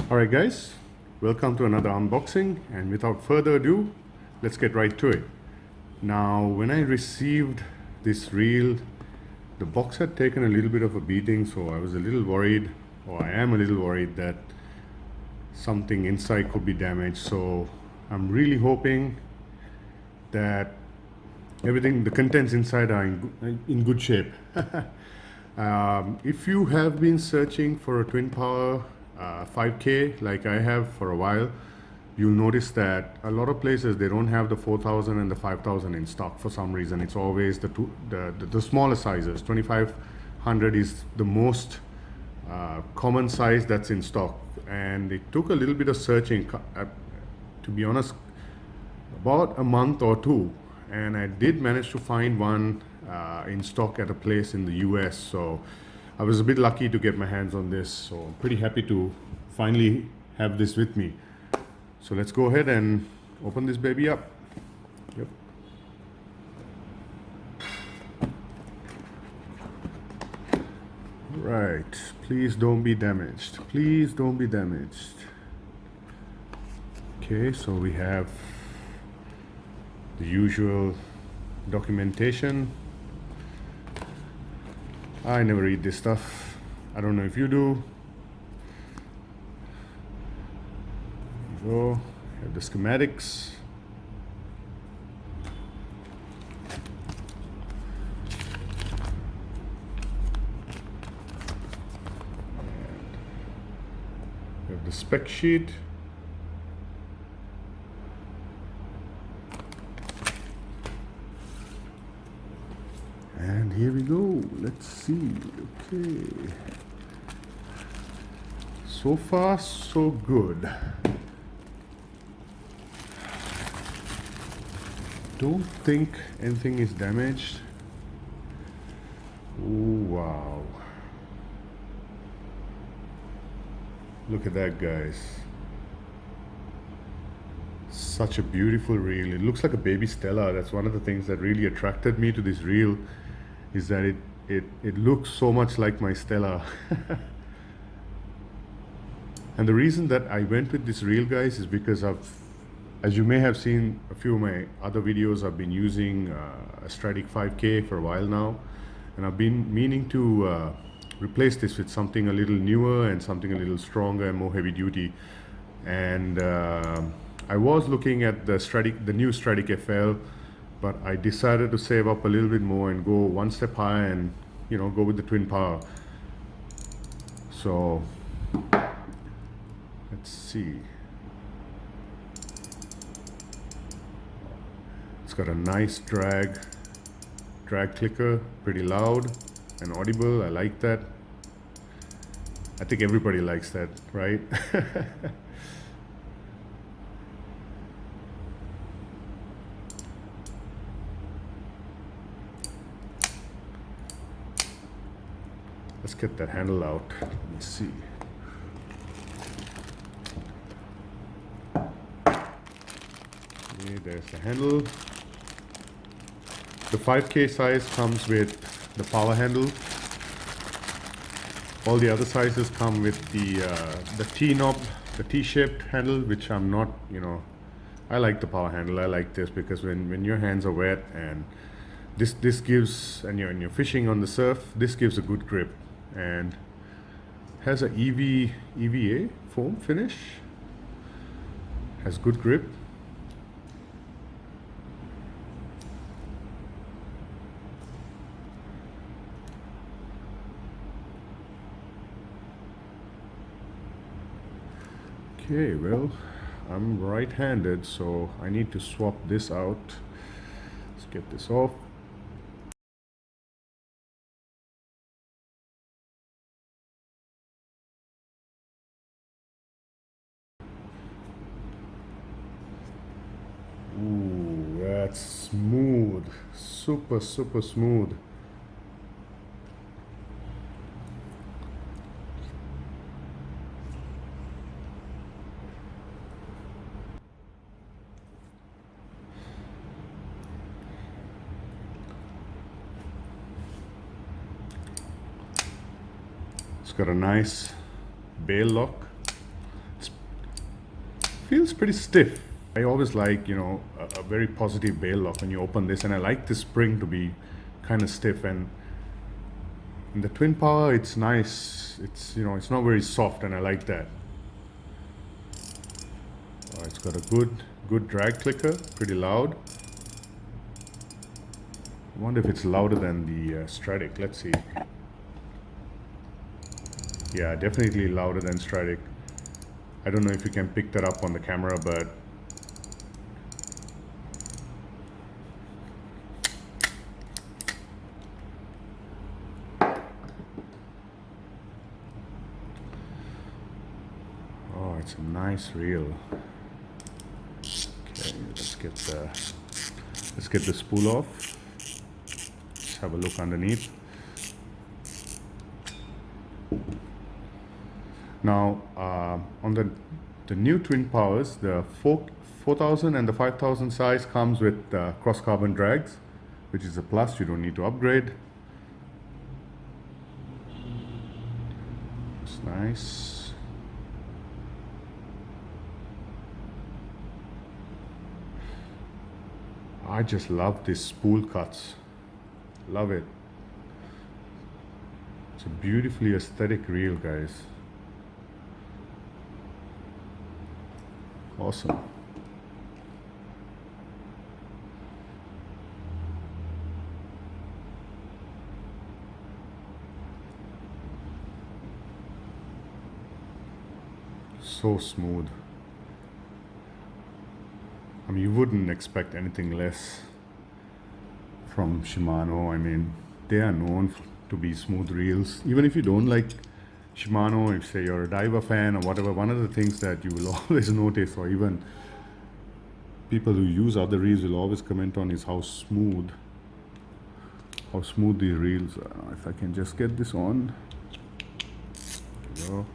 Alright guys, welcome to another unboxing, and without further ado, let's get right to it. Now when I received this reel, the box had taken a little bit of a beating, so I was a little worried, or I am a little worried that something inside could be damaged. So I'm really hoping that everything, the contents inside are in good shape. If you have been searching for a twin power 5K like I have for a while, you'll notice that a lot of places they don't have the 4000 and the 5000 in stock for some reason. It's always the smaller sizes. 2500 is the most common size that's in stock, and it took a little bit of searching, to be honest, about a month or two, and I did manage to find one in stock at a place in the US. So I was a bit lucky to get my hands on this, so I'm pretty happy to finally have this with me. So let's go ahead and open this baby up. Yep. Right, please don't be damaged. Please don't be damaged. Okay, so we have the usual documentation. I never read this stuff. I don't know if you do. Here we go. Have the schematics. We have the spec sheet. And here we go. Let's see. Okay. So far, so good. Don't think anything is damaged. Oh, wow. Look at that, guys. Such a beautiful reel. It looks like a baby Stella. That's one of the things that really attracted me to this reel, is that it looks so much like my Stella. And the reason that I went with this reel, guys, is because as you may have seen a few of my other videos, I've been using a Stratic 5K for a while now, and I've been meaning to replace this with something a little newer and something a little stronger and more heavy duty. And I was looking at the new Stratic FL, but I decided to save up a little bit more and go one step higher and, you know, go with the twin power. So let's see. It's got a nice drag clicker, pretty loud and audible. I like that. I think everybody likes that, right? Let's get that handle out. Let me see. Okay, there's the handle. The 5K size comes with the power handle. All the other sizes come with the T-knob, the T-shaped handle, which I'm not, you know, I like the power handle. I like this because when your hands are wet and this gives, and you're fishing on the surf, this gives a good grip, and has a EVA foam finish. Has good grip. Okay, well, I'm right-handed, so I need to swap this out. Let's get this off. Ooh, that's smooth. Super, super smooth. It's got a nice bail lock. feels pretty stiff. I always like, a very positive bail lock when you open this, and I like the spring to be kind of stiff. And in the twin power, it's nice. It's not very soft, and I like that. It's got a good drag clicker, pretty loud. I wonder if it's louder than the Stradic. Let's see. Yeah, definitely louder than Stradic. I don't know if you can pick that up on the camera, but oh, it's a nice reel. Okay, let's get the spool off. Let's have a look underneath. Now, on the new twin powers, the 4000 and the 5000 size comes with cross carbon drags, which is a plus. You don't need to upgrade. It's nice. I just love these spool cuts. Love it. It's a beautifully aesthetic reel, guys. Awesome. So smooth. I mean, you wouldn't expect anything less from Shimano. I mean, they are known to be smooth reels. Even if you don't like Shimano, if say you're a diver fan or whatever, one of the things that you will always notice, or even people who use other reels will always comment on, is how smooth these reels are. If I can just get this on. There we go.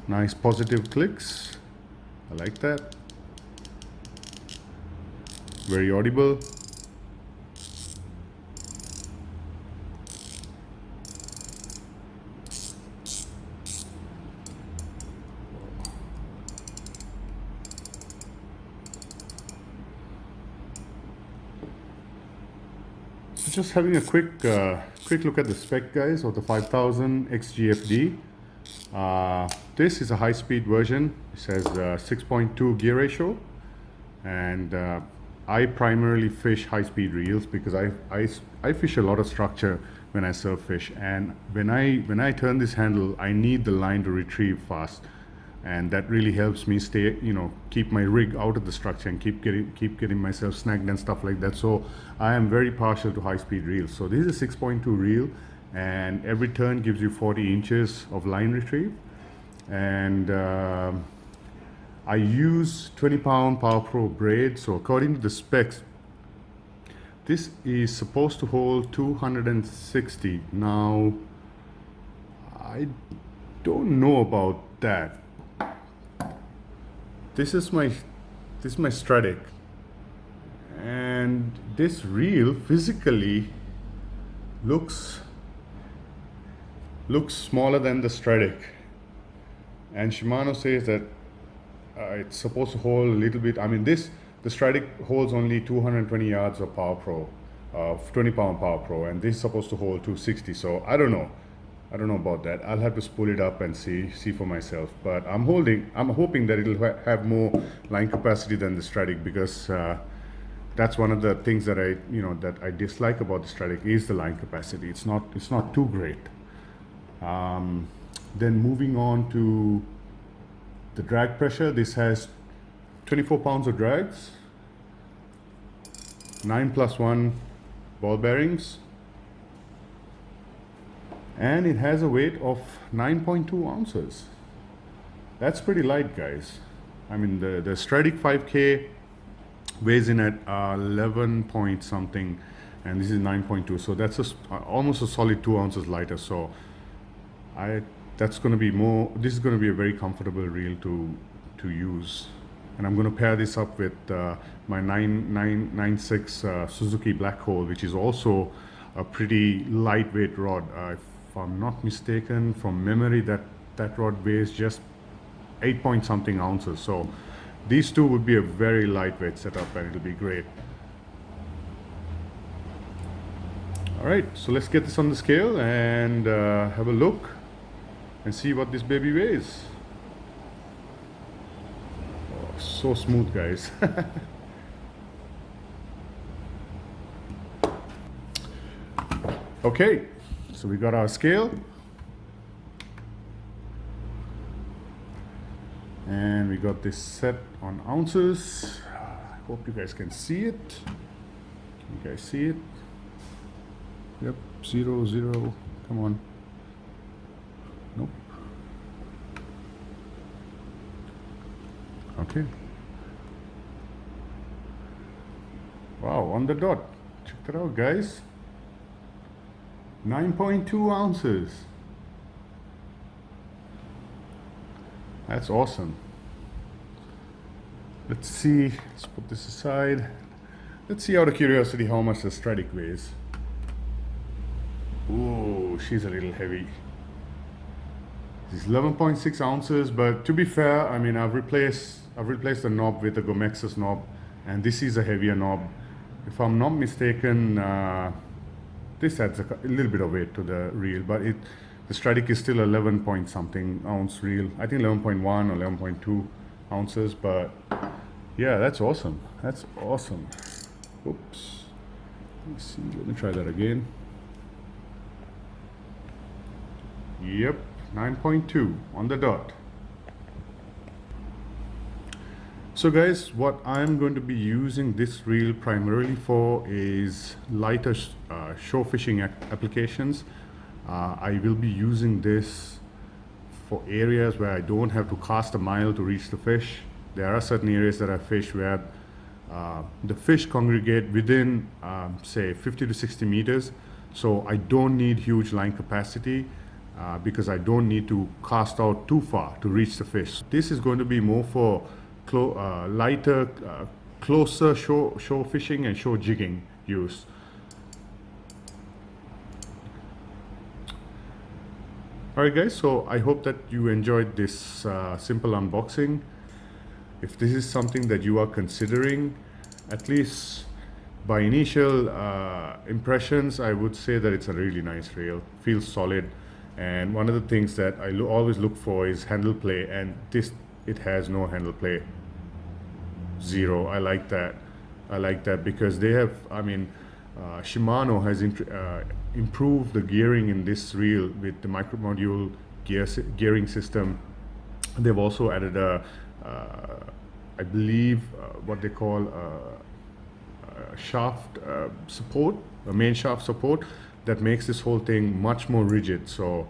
Nice positive clicks. I like that. Very audible. So just having a quick look at the spec, guys, of the 5000 XGFD. This is a high-speed version. It says 6.2 gear ratio, and I primarily fish high-speed reels because I fish a lot of structure when I surf fish, and when I turn this handle, I need the line to retrieve fast, and that really helps me stay, keep my rig out of the structure and keep getting myself snagged and stuff like that. So I am very partial to high-speed reels. So this is a 6.2 reel, and every turn gives you 40 inches of line retrieve, and I use 20-pound Power Pro braid. So according to the specs, this is supposed to hold 260. Now, I don't know about that. This is my Stradic, and this reel physically looks smaller than the Stradic, and Shimano says that it's supposed to hold a little bit. I mean, the Stradic holds only 220 yards of Power Pro, 20-pound Power Pro, and this is supposed to hold 260. So I don't know about that. I'll have to spool it up and see for myself. But I'm hoping that it'll have more line capacity than the Stradic, because that's one of the things that I dislike about the Stradic is the line capacity. It's not too great. Then moving on to the drag pressure, this has 24 pounds of drags, 9+1 ball bearings, and it has a weight of 9.2 ounces. That's pretty light, guys. I mean, the Stradic 5K weighs in at 11 point something, and this is 9.2, so that's almost a solid 2 ounces lighter. So this is going to be a very comfortable reel to use, and I'm going to pair this up with my 996 Suzuki Black Hole, which is also a pretty lightweight rod. If I'm not mistaken, from memory, that rod weighs just 8 point something ounces. So these two would be a very lightweight setup, and it'll be great. All right, so let's get this on the scale and have a look and see what this baby weighs. Oh, so smooth, guys. Okay, so we got our scale. And we got this set on ounces. I hope you guys can see it. Can you guys see it? Yep, 0, 0. Come on. Nope. Okay. Wow, on the dot. Check that out, guys. 9.2 ounces. That's awesome. Let's see. Let's put this aside. Let's see, out of curiosity, how much the Stradic weighs. Ooh, she's a little heavy. It's 11.6 ounces, but to be fair, I mean, I've replaced the knob with a Gomexus knob, and this is a heavier knob. If I'm not mistaken, this adds a little bit of weight to the reel, but the Stradic is still 11 point something ounce reel. I think 11.1 or 11.2 ounces, but yeah, that's awesome. That's awesome. Oops. Let me see. Let me try that again. Yep, 9.2 on the dot. So guys, what I'm going to be using this reel primarily for is lighter shore fishing applications. I will be using this for areas where I don't have to cast a mile to reach the fish. There are certain areas that I fish where the fish congregate within say 50 to 60 meters. So I don't need huge line capacity because I don't need to cast out too far to reach the fish. This is going to be more for lighter, closer shore fishing and shore jigging use. Alright guys, so I hope that you enjoyed this simple unboxing. If this is something that you are considering, at least by initial impressions, I would say that it's a really nice reel. Feels solid, and one of the things that I always look for is handle play, and it has no handle play. Zero. I like that. I like that because they have, I mean, Shimano has improved the gearing in this reel with the micro module gearing system. They've also added I believe what they call shaft support, a main shaft support, that makes this whole thing much more rigid. So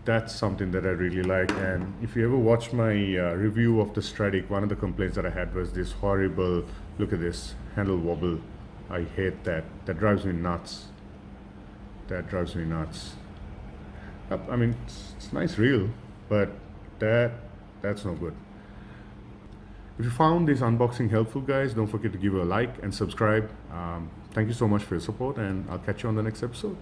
that's something that I really like. And if you ever watch my review of the Stradic, one of the complaints that I had was this horrible, look at this, handle wobble. I hate that. That drives me nuts. That drives me nuts. I mean, it's a nice reel, but that's no good. If you found this unboxing helpful, guys, don't forget to give it a like and subscribe. Thank you so much for your support, and I'll catch you on the next episode.